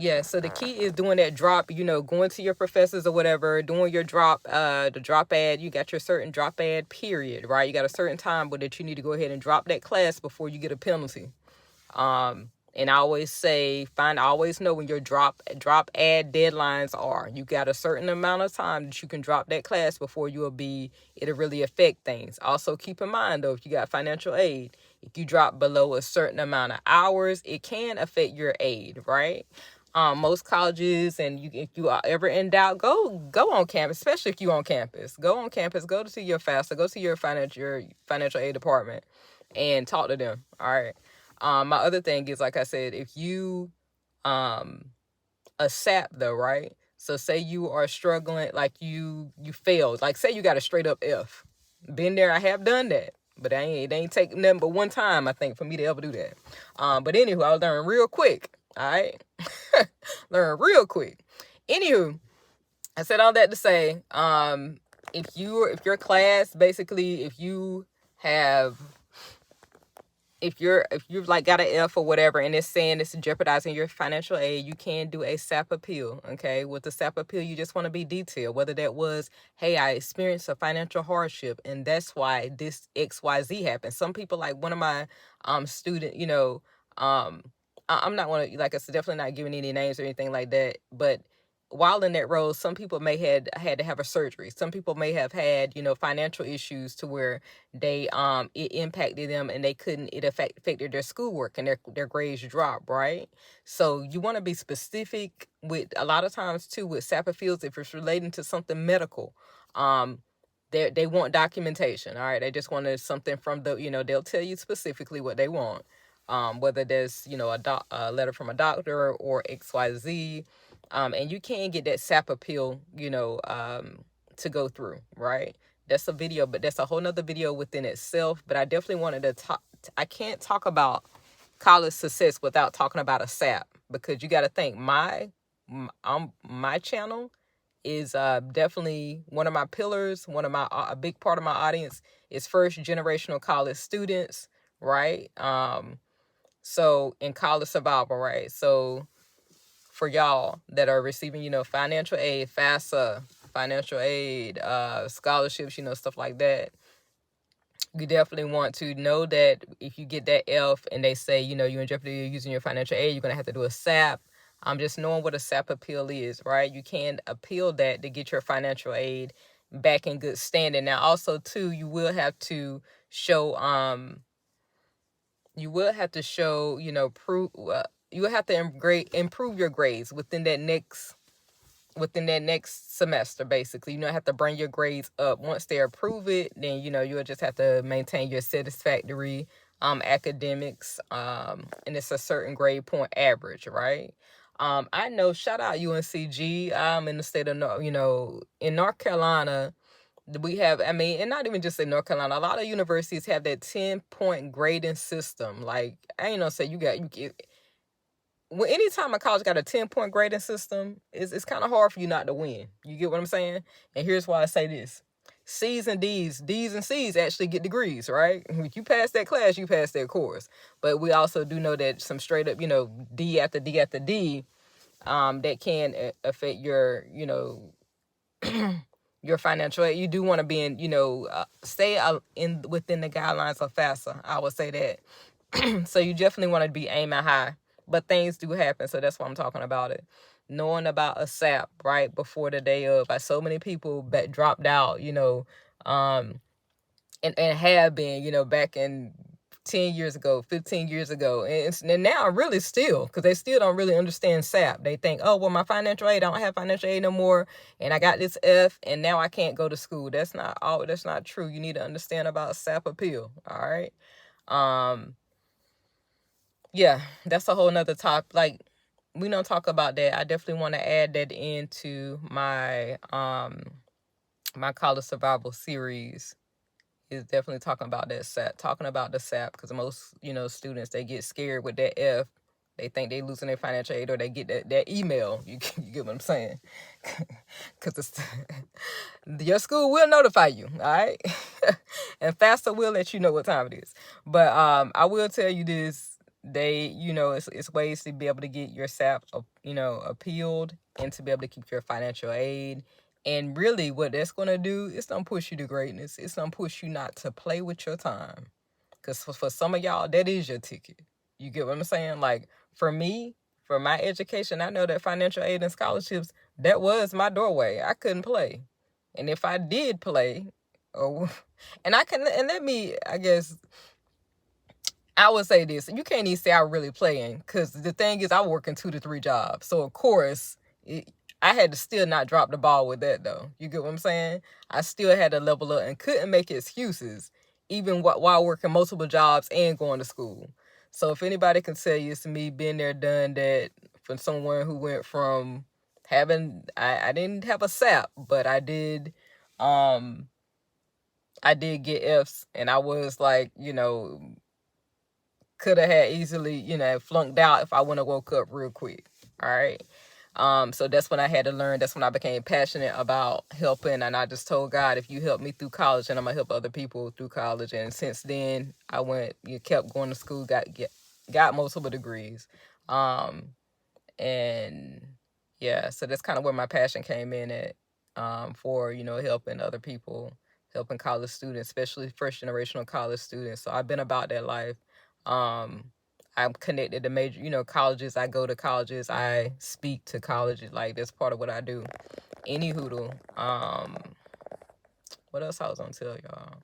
Yeah, so the key is doing that drop, going to your professors or whatever, doing your drop, the drop ad. You got your certain drop ad period, right? You got a certain time, but that you need to go ahead and drop that class before you get a penalty. And I always say, always know when your drop ad deadlines are. You got a certain amount of time that you can drop that class before it'll really affect things. Also keep in mind though, if you got financial aid, if you drop below a certain amount of hours, it can affect your aid, right? Most colleges, and if you are ever in doubt, go on campus, especially if you're on campus. Go on campus, go to your FAFSA, go to your financial aid department and talk to them. All right. My other thing is, like I said, if you a SAP though, right? So say you are struggling, like you failed, like say you got a straight up F. Been there, I have done that. But it ain't taking nothing but one time, I think, for me to ever do that. But anywho, I learned real quick. All right. Learn real quick. Anywho, I said all that to say, if your class, basically, if you've like got an F or whatever, and it's saying it's jeopardizing your financial aid, you can do a SAP appeal. Okay, with the SAP appeal, you just want to be detailed. Whether that was, hey, I experienced a financial hardship, and that's why this XYZ happened. Some people, like one of my student, I'm not want to, like I said, definitely not giving any names or anything like that, but while in that role, some people may had to have a surgery. Some people may have had, financial issues to where they it impacted them and they couldn't, it affected their schoolwork and their grades drop, right? So you want to be specific with, a lot of times too, with SAPA fields, if it's relating to something medical. They want documentation. All right, they just wanted something from they'll tell you specifically what they want. Whether there's a letter from a doctor or XYZ. And you can get that SAP appeal, to go through, right? That's a video, but that's a whole nother video within itself. But I definitely wanted to talk. I can't talk about college success without talking about a SAP, because you got to think my channel is definitely one of my pillars. One of my a big part of my audience is first generational college students, right? So in college survival, right? So for y'all that are receiving, financial aid, FAFSA, financial aid, scholarships, stuff like that, you definitely want to know that if you get that F and they say, you're in jeopardy of using your financial aid, you're going to have to do a SAP. Just knowing what a SAP appeal is, right? You can appeal that to get your financial aid back in good standing. Now, also, too, you will have to show, proof, you will have to improve your grades within that next semester. Basically, have to bring your grades up. Once they approve it, then you'll just have to maintain your satisfactory academics, and it's a certain grade point average, right? I know, shout out UNCG. I'm in the state of in North Carolina. We have, and not even just in North Carolina, a lot of universities have that 10-point grading system. Like, I ain't gonna say you get, well, anytime a college got a 10-point grading system, it's kind of hard for you not to win. You get what I'm saying? And here's why I say this. C's and D's and C's actually get degrees, right? If you pass that class, you pass that course. But we also do know that some straight up, D after D after D, that can affect your, your financial aid. You do want to be in, stay in within the guidelines of FAFSA. I would say that. So you definitely want to be aiming high. But things do happen, so that's why I'm talking about it. Knowing about a SAP right before the day of. So many people that dropped out, and have been, back in 10 years ago, 15 years ago. And now really still, because they still don't really understand SAP. They think, oh, well, my financial aid, I don't have financial aid no more, and I got this F, and now I can't go to school. That's not true. You need to understand about SAP appeal, all right? Yeah, that's a whole nother topic. Like, we don't talk about that. I definitely want to add that into my my college survival series. Is definitely talking about that the SAP, because most students, they get scared with that F. They think they losing their financial aid, or they get that email. You get what I'm saying? Because your school will notify you, all right? And FAFSA will let you know what time it is. But I will tell you this. they, it's ways to be able to get your SAP, appealed, and to be able to keep your financial aid. And really what that's going to do, it's going to push you to greatness. It's going to push you not to play with your time. Because for some of y'all, that is your ticket. You get what I'm saying? Like, for me, for my education, I know that financial aid and scholarships, that was my doorway. I couldn't play. And if I did play, and let me, I guess, I would say this: you can't even say I'm really playing, because the thing is, I work in 2 to 3 jobs. So of course, I had to still not drop the ball with that, though. You get what I'm saying? I still had to level up and couldn't make excuses, even while working multiple jobs and going to school. So if anybody can tell you, it's me, been there, done that, from someone who went from having, I didn't have a SAP, but I did get F's, and I was like, could have had easily, flunked out if I wouldn't have woke up real quick. All right. So that's when I had to learn. That's when I became passionate about helping. And I just told God, if you help me through college, and I'm going to help other people through college. And since then, kept going to school, got multiple degrees. And yeah, so that's kind of where my passion came in at, for, helping other people, helping college students, especially first generational college students. So I've been about that life. I'm connected to major, colleges. I go to colleges. I speak to colleges. Like, that's part of what I do. Any hoodle. What else I was gonna tell y'all?